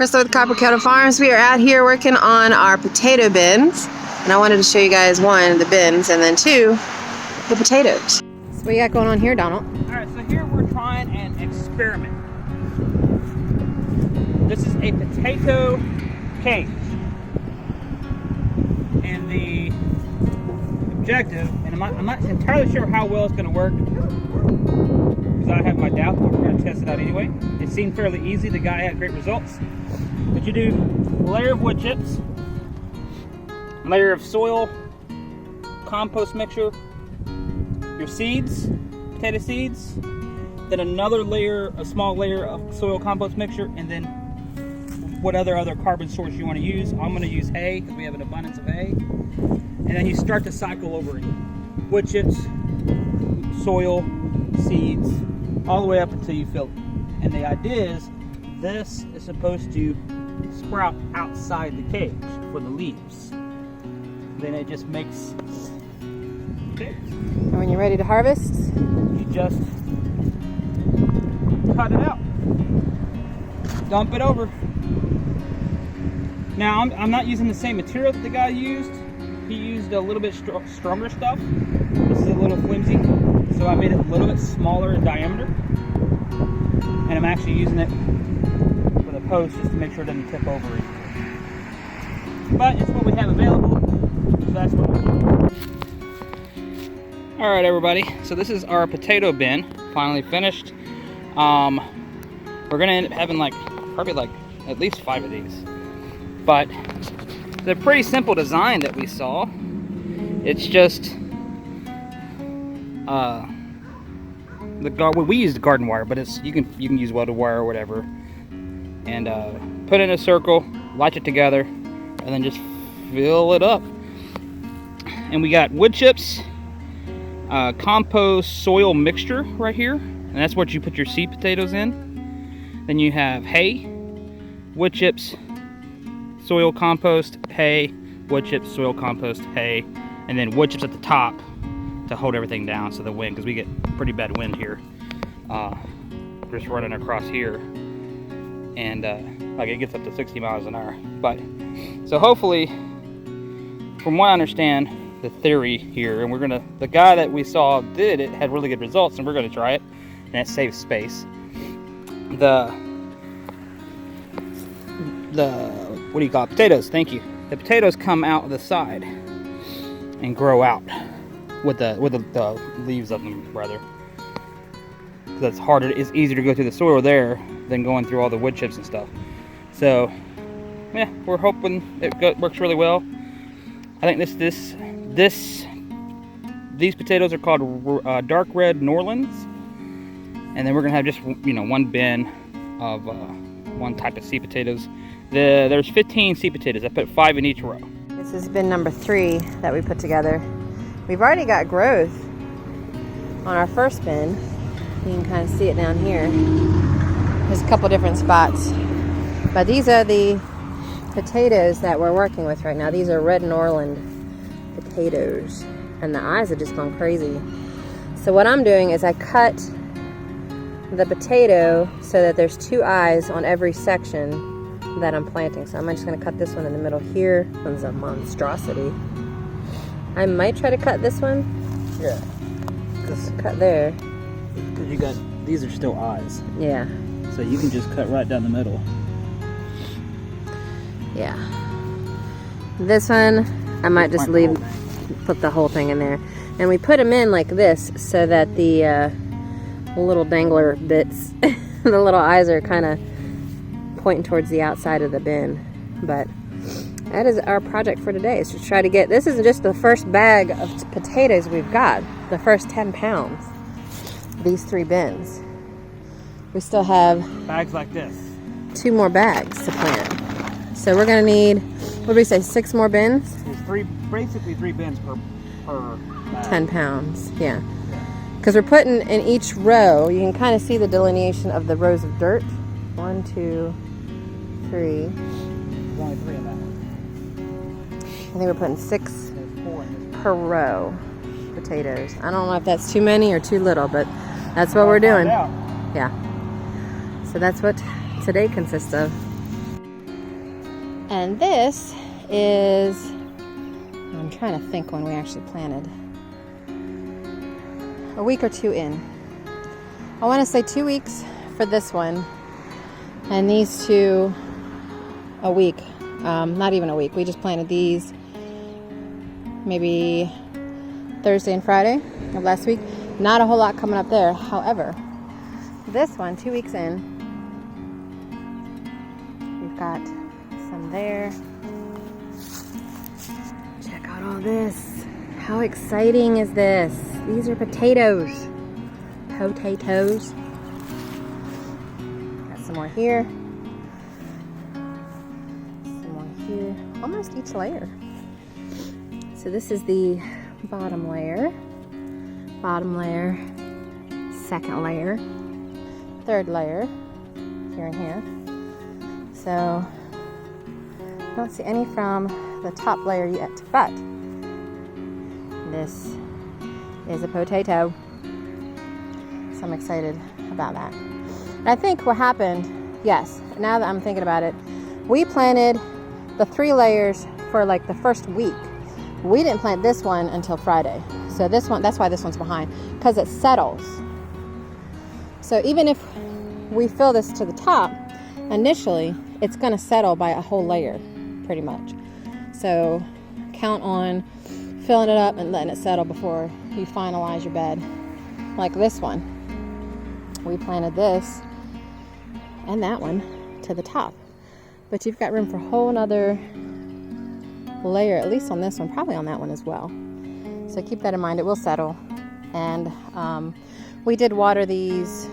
Crystal with Copper Kettle Farms. We are out here working on our potato bins. And I wanted to show you guys, one, the bins, and then two, the potatoes. So what you got going on here, Donald? Alright, so here we're trying an experiment. This is a potato cage. And the objective, and I'm not entirely sure how well it's going to work, because I have my doubts, but we're going to test it out anyway. It seemed fairly easy. The guy had great results. But you do a layer of wood chips, a layer of soil compost mixture, your seeds, potato seeds, then another layer, a small layer of soil compost mixture, and then what other carbon source you want to use. I'm going to use hay because we have an abundance of hay. And then you start to cycle over again. Wood chips, soil, seeds, all the way up until you fill it. And the idea is this is supposed to sprout outside the cage for the leaves. Then it just makes potatoes. And when you're ready to harvest, you just cut it out. Dump it over. Now I'm not using the same material that the guy used. He used a little bit stronger stuff. This is a little flimsy, so I made it a little bit smaller in diameter. And I'm actually using it with a post just to make sure it doesn't tip over it. But it's what we have available, so that's what we're doing. Alright everybody, so this is our potato bin, finally finished. We're gonna end up having probably at least 5 of these. But it's a pretty simple design that we saw. It's just we used garden wire, but you can use welded wire or whatever, and put it in a circle, latch it together, and then just fill it up. And we got wood chips, compost soil mixture right here, and that's what you put your seed potatoes in. Then you have hay, wood chips, soil compost, hay, wood chips, soil compost, hay, and then wood chips at the top to hold everything down so the wind, because we get pretty bad wind here, just running across here, and it gets up to 60 miles an hour. But so hopefully, from what I understand, the theory here, and the guy that we saw did it had really good results, and we're gonna try it, and it saves space. What do you call it? Potatoes, thank you. The potatoes come out of the side and grow out with the leaves of them, rather. That's harder. It's easier to go through the soil there than going through all the wood chips and stuff. So, yeah, we're hoping it works really well. I think these potatoes are called dark red Norlands, and then we're gonna have just one bin of one type of seed potatoes. There's 15 seed potatoes. I put 5 in each row. this is bin number 3 that we put together. We've already got growth on our first bin. You can kind of see it down here. There's a couple different spots. But these are the potatoes that we're working with right now. These are red Norland potatoes. And the eyes have just gone crazy. So what I'm doing is I cut the potato so that there's 2 eyes on every section that I'm planting. So I'm just going to cut this one in the middle here. This one's a monstrosity. I might try to cut this one. Yeah. Just cut there. Because these are still eyes. Yeah. So you can just cut right down the middle. Yeah. This one, I might just put the whole thing in there. And we put them in like this so that the little dangler bits, the little eyes are kind of pointing towards the outside of the bin. But that is our project for today, is to try to get, this is just the first bag of potatoes we've got, the first 10 pounds, these 3 bins. We still have bags like this, 2 more bags to plant. So we're gonna need, what did we say, 6 more bins? There's basically 3 bins per bag. 10 pounds, yeah. Because we're putting in each row, you can kind of see the delineation of the rows of dirt. 1, 2, 3. There's only 3 in that one. I think we're putting 6 per row potatoes. I don't know if that's too many or too little, but that's what we're doing. Yeah. So that's what today consists of. And this is, I'm trying to think when we actually planted. A week or two in. I want to say 2 weeks for this one, and these two a week. Not even a week. We just planted these maybe Thursday and Friday of last week. Not a whole lot coming up there. However, this one, 2 weeks in, we've got some there. Check out all this. How exciting is this? These are potatoes. Potatoes. Got some more here. Some more here. Almost each layer. So this is the bottom layer. Bottom layer. Second layer. Third layer. Here and here. So don't see any from the top layer yet, but this is a potato. So I'm excited about that. And I think what happened, yes, now that I'm thinking about it, we planted the 3 layers for like the first week. We didn't plant this one until Friday. So this one, that's why this one's behind, because it settles. So even if we fill this to the top, initially, it's gonna settle by a whole layer, pretty much. So count on filling it up and letting it settle before you finalize your bed. Like this one. We planted this and that one to the top. But you've got room for a whole nother layer, at least on this one, probably on that one as well. So keep that in mind, it will settle. And we did water these,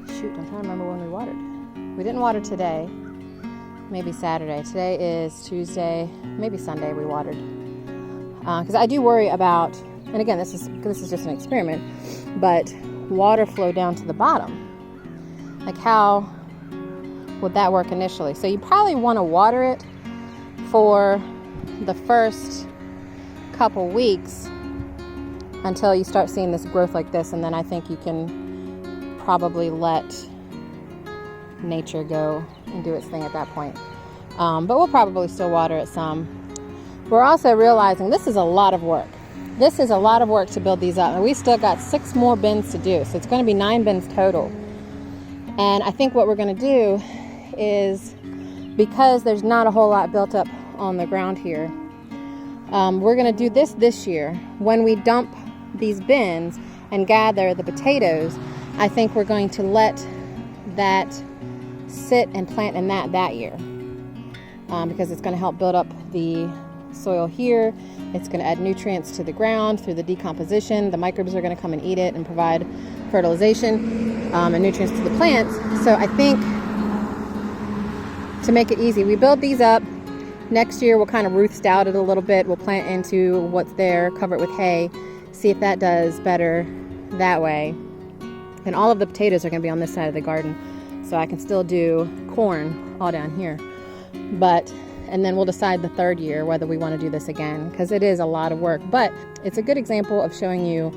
shoot, I'm trying to remember when we watered. We didn't water today, maybe Saturday. Today is Tuesday, maybe Sunday we watered. Because I do worry about, and again, this is just an experiment, but water flow down to the bottom. Like how would that work initially? So you probably want to water it for the first couple weeks until you start seeing this growth like this, and then I think you can probably let nature go and do its thing at that point. But we'll probably still water it some. We're also realizing this is a lot of work. This is a lot of work to build these up, and we still got 6 more bins to do, so it's going to be 9 bins total. And I think what we're going to do is, because there's not a whole lot built up on the ground here, we're going to do this year. When we dump these bins and gather the potatoes, I think we're going to let that sit and plant in that year, because it's going to help build up the soil here. It's going to add nutrients to the ground through the decomposition. The microbes are going to come and eat it and provide fertilization and nutrients to the plants. So I think, to make it easy, we build these up. Next year we'll kind of Ruth stout it a little bit. We'll plant into what's there, cover it with hay, see if that does better that way. And all of the potatoes are going to be on this side of the garden, so I can still do corn all down here. And then we'll decide the 3rd year whether we want to do this again, because it is a lot of work. But it's a good example of showing you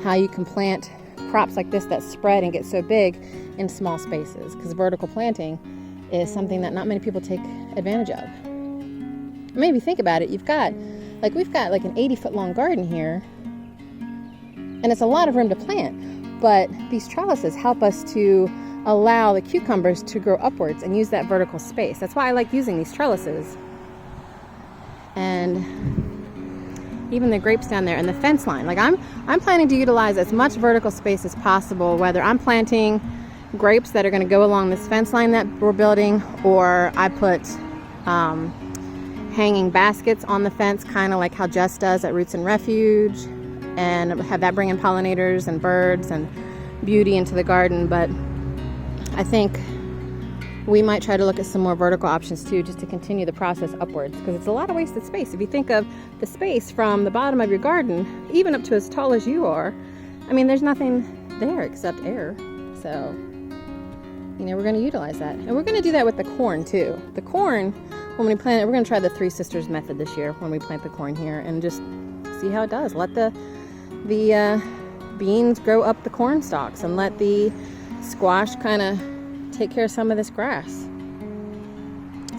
how you can plant crops like this that spread and get so big in small spaces, because vertical planting is something that not many people take advantage of. Maybe think about it. We've got like an 80-foot long garden here, and it's a lot of room to plant. But these trellises help us to allow the cucumbers to grow upwards and use that vertical space. That's why I like using these trellises. And even the grapes down there and the fence line. Like I'm planning to utilize as much vertical space as possible, whether I'm planting grapes that are going to go along this fence line that we're building, or I put hanging baskets on the fence, kind of like how Jess does at Roots and Refuge, and have that bring in pollinators and birds and beauty into the garden. But I think we might try to look at some more vertical options too, just to continue the process upwards, because it's a lot of wasted space. If you think of the space from the bottom of your garden, even up to as tall as you are, I mean, there's nothing there except air. So, we're going to utilize that. And we're going to do that with the corn too. The corn, when we plant it, we're going to try the 3 Sisters method this year when we plant the corn here, and just see how it does. Let the beans grow up the corn stalks, and let the squash kind of take care of some of this grass.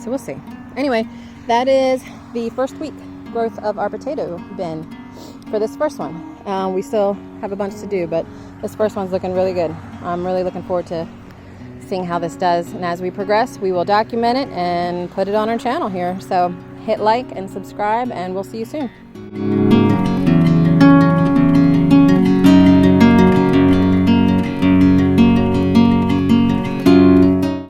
So we'll see. Anyway, that is the first week growth of our potato bin for this first one. We still have a bunch to do, but this first one's looking really good. I'm really looking forward to seeing how this does. And as we progress, we will document it and put it on our channel here. So hit like and subscribe, and we'll see you soon.